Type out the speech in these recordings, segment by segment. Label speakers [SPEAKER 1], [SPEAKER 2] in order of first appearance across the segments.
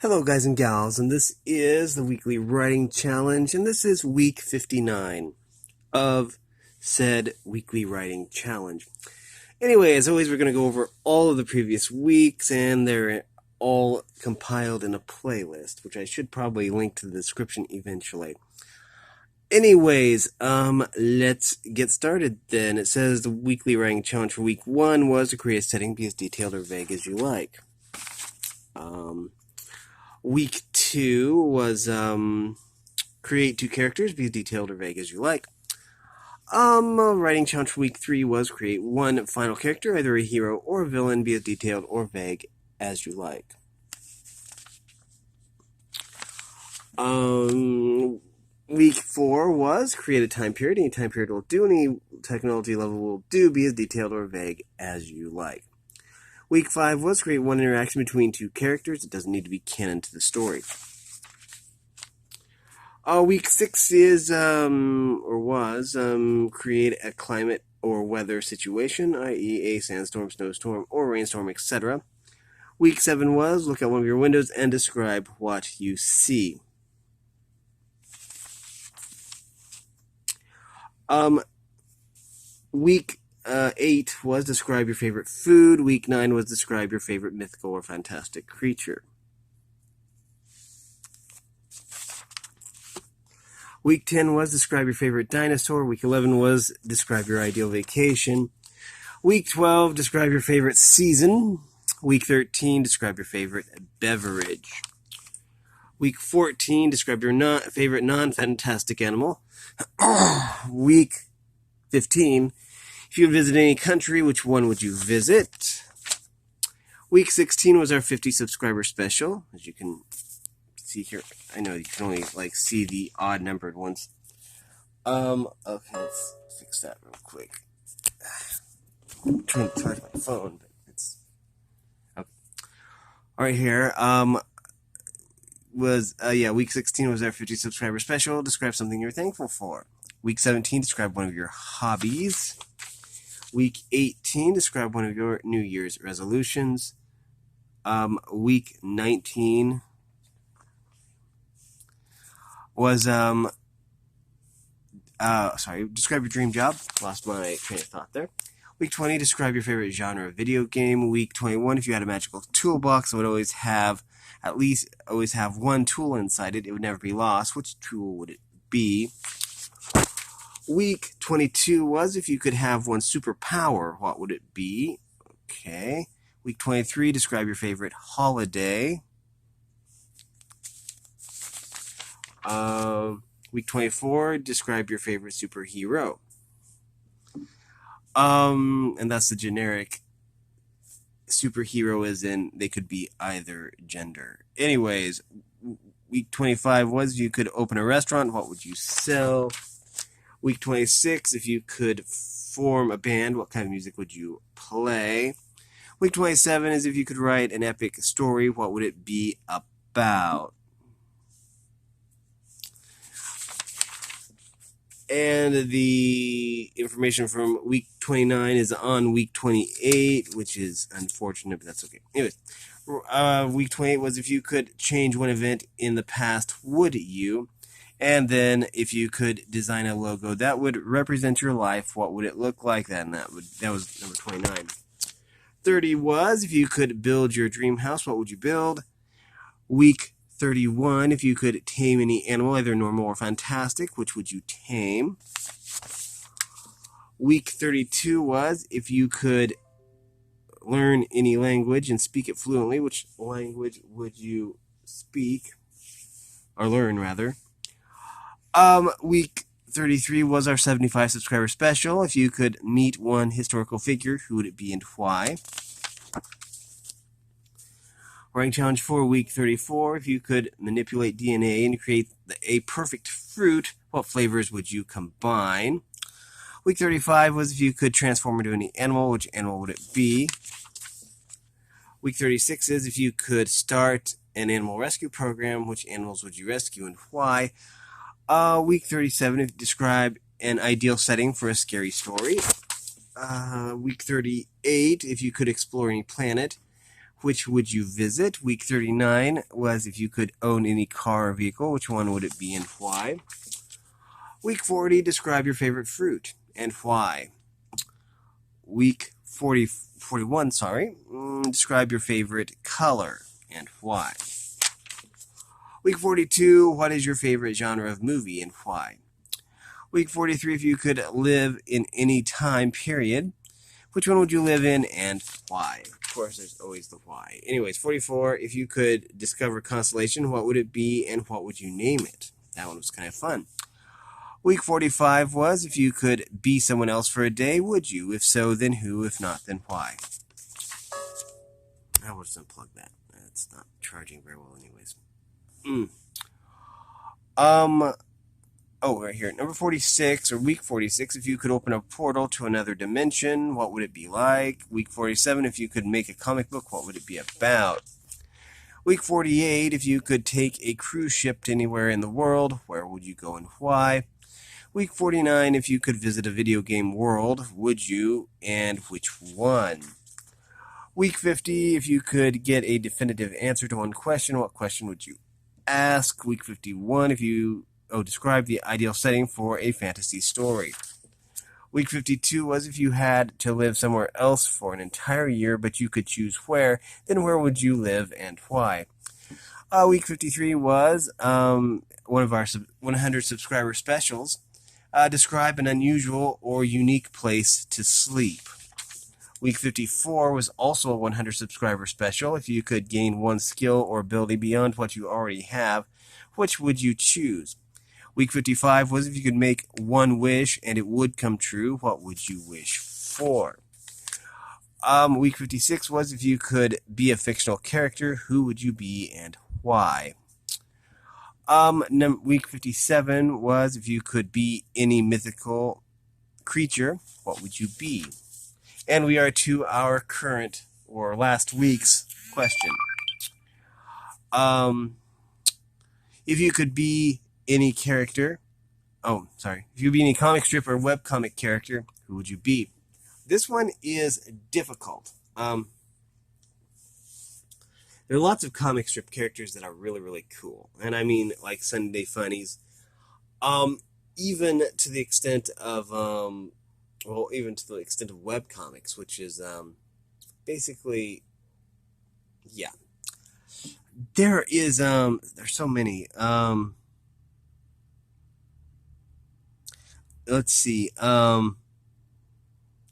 [SPEAKER 1] Hello guys and gals, and this is the weekly writing challenge, and this is week 59 of said weekly writing challenge. Anyway, as always, we're going to go over all of the previous weeks, and they're all compiled in a playlist, which I should probably link to the description eventually. Anyways, let's get started then. It says the weekly writing challenge for week 1 was to create a setting be as detailed or vague as you like. Week 2 was create 2 characters, be as detailed or vague as you like. Writing challenge for week 3 was create 1 final character, either a hero or a villain, be as detailed or vague as you like. Week 4 was create a time period. Any time period will do, any technology level will do, be as detailed or vague as you like. Week 5 was create 1 interaction between 2 characters. It doesn't need to be canon to the story. Week 6 is, create a climate or weather situation, i.e. a sandstorm, snowstorm, or rainstorm, etc. Week 7 was look out one of your windows and describe what you see. Week 8 was describe your favorite food. Week 9 was describe your favorite mythical or fantastic creature. Week 10 was describe your favorite dinosaur. Week 11 was describe your ideal vacation. Week 12, describe your favorite season. Week 13, describe your favorite beverage. Week 14, describe your favorite non-fantastic animal. Week 15, if you would visit any country, which one would you visit? Week 16 was our 50 subscriber special. As you can see here, I know you can only see the odd numbered ones. Okay, let's fix that real quick. I'm trying to charge my phone, but it's okay. All right, here week 16 was our 50 subscriber special. Describe something you're thankful for. Week 17, describe one of your hobbies. Week 18, describe one of your New Year's resolutions. Week 19 was, describe your dream job. Lost my train of thought there. Week 20, describe your favorite genre of video game. Week 21, if you had a magical toolbox, it would always have one tool inside it. It would never be lost. Which tool would it be? Week 22 was if you could have one superpower, what would it be? Okay. Week 23, describe your favorite holiday. Week 24, describe your favorite superhero. And that's the generic. Superhero is in, they could be either gender. Anyways, week 25 was if you could open a restaurant, what would you sell? Week 26, if you could form a band, what kind of music would you play? Week 27 is if you could write an epic story, what would it be about? And the information from week 29 is on week 28, which is unfortunate, but that's okay. Anyways, week 28 was if you could change one event in the past, would you? And then if you could design a logo that would represent your life, what would it look like then? That was number 29. 30 was if you could build your dream house, what would you build? Week 31, if you could tame any animal, either normal or fantastic, which would you tame? Week 32 was if you could learn any language and speak it fluently, which language would you speak? Or learn, rather. Week 33 was our 75 subscriber special. If you could meet one historical figure, who would it be and why? Writing challenge for week 34. If you could manipulate DNA and create a perfect fruit, what flavors would you combine? Week 35 was if you could transform into any animal, which animal would it be? Week 36 is if you could start an animal rescue program, which animals would you rescue and why? Week 37, if you describe an ideal setting for a scary story. Week 38, if you could explore any planet, which would you visit? Week 39 was if you could own any car or vehicle, which one would it be and why? Week 40, describe your favorite fruit and why. Week 41, describe your favorite color and why. Week 42, what is your favorite genre of movie and why? Week 43, if you could live in any time period, which one would you live in and why? Of course, there's always the why. Anyways, 44, if you could discover a constellation, what would it be and what would you name it? That one was kind of fun. Week 45 was, if you could be someone else for a day, would you? If so, then who? If not, then why? I will just unplug that. It's not charging very well anyways. Right here. Number 46, or week 46, if you could open a portal to another dimension, what would it be like? Week 47, if you could make a comic book, what would it be about? Week 48, if you could take a cruise ship to anywhere in the world, where would you go and why? Week 49, if you could visit a video game world, would you, and which one? Week 50, if you could get a definitive answer to one question, what question would you ask? Week 51, if you describe the ideal setting for a fantasy story. Week 52 was if you had to live somewhere else for an entire year, but you could choose where, then where would you live and why? Week 53 was one of our 100 subscriber specials. Describe an unusual or unique place to sleep. Week 54 was also a 100 subscriber special. If you could gain one skill or ability beyond what you already have, which would you choose? Week 55 was if you could make one wish and it would come true, what would you wish for? Week 56 was if you could be a fictional character, who would you be and why? Week 57 was if you could be any mythical creature, what would you be? And we are to our current or last week's question. If you could be any character, if you could be any comic strip or webcomic character, who would you be? This one is difficult. There are lots of comic strip characters that are really, really cool. And I mean, like Sunday Funnies. Even to the extent of, webcomics, which is, basically, yeah. There's so many. Let's see.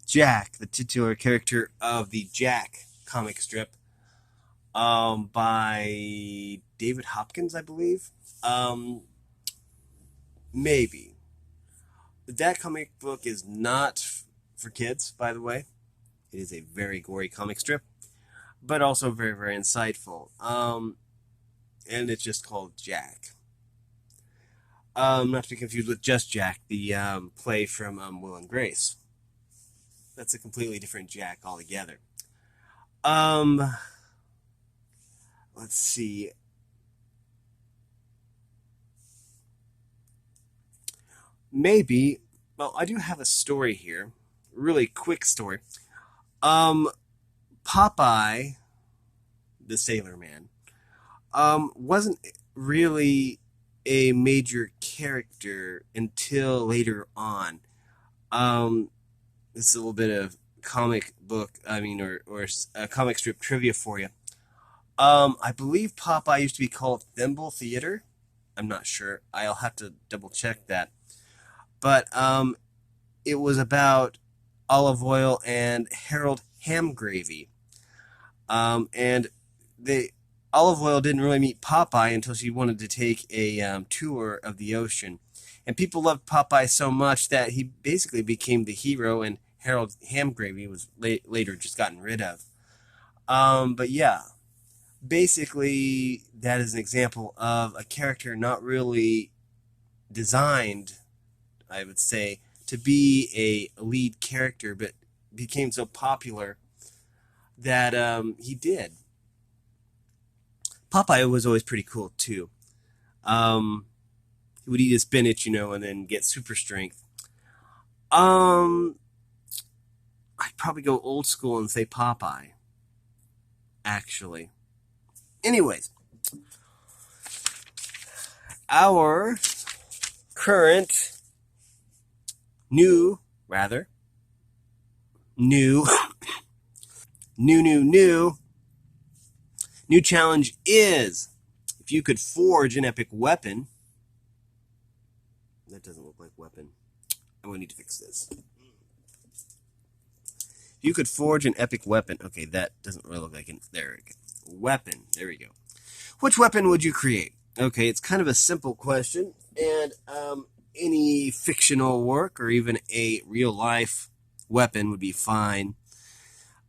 [SPEAKER 1] Jack, the titular character of the Jack comic strip, by David Hopkins, I believe. Maybe. That comic book is not for kids, by the way. It is a very gory comic strip, but also very, very insightful. And it's just called Jack. Not to be confused with Just Jack, the play from Will and Grace. That's a completely different Jack altogether. Let's see. Maybe, well, I do have a story here. Really quick story. Popeye the Sailor Man wasn't really a major character until later on. This is a little bit of comic book, or comic strip trivia for you. I believe Popeye used to be called Thimble Theater. I'm not sure. I'll have to double check that. But it was about Olive Oyl and Harold Ham Gravy. And Olive Oyl didn't really meet Popeye until she wanted to take a tour of the ocean. And people loved Popeye so much that he basically became the hero, and Harold Ham Gravy was later just gotten rid of. But yeah, basically that is an example of a character not really designed, I would say, to be a lead character, but became so popular that he did. Popeye was always pretty cool too. He would eat his spinach, and then get super strength. I'd probably go old school and say Popeye. actually. Anyways, our current new challenge is, if you could forge an epic weapon. That doesn't look like weapon. I'm going to need to fix this. If you could forge an epic weapon. Okay, that doesn't really look like an. There we go. Weapon. There we go. Which weapon would you create? Okay, it's kind of a simple question. And any fictional work or even a real-life weapon would be fine.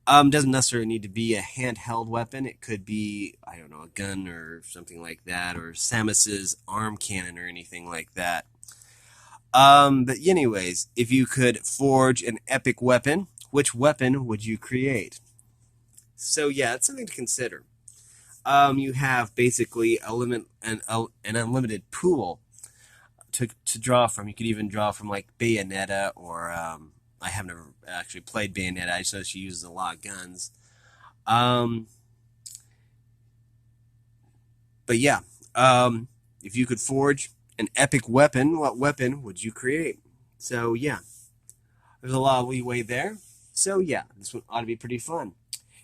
[SPEAKER 1] Doesn't necessarily need to be a handheld weapon. It could be, I don't know, a gun or something like that, or Samus's arm cannon or anything like that. But anyways, if you could forge an epic weapon, which weapon would you create? So yeah, it's something to consider. You have basically an unlimited pool to draw from. You could even draw from like Bayonetta, or I have never actually played Bayonetta. I just know she uses a lot of guns. But yeah, if you could forge an epic weapon, what weapon would you create? So yeah, there's a lot of leeway there. So yeah, this one ought to be pretty fun.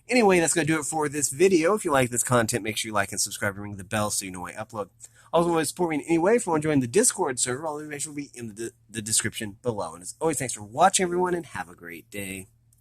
[SPEAKER 1] Anyway, that's going to do it for this video. If you like this content, make sure you like and subscribe and ring the bell so you know when I upload. Also, want to support me in any way, if you want to join the Discord server, all the information will be in the description below. And as always, thanks for watching, everyone, and have a great day.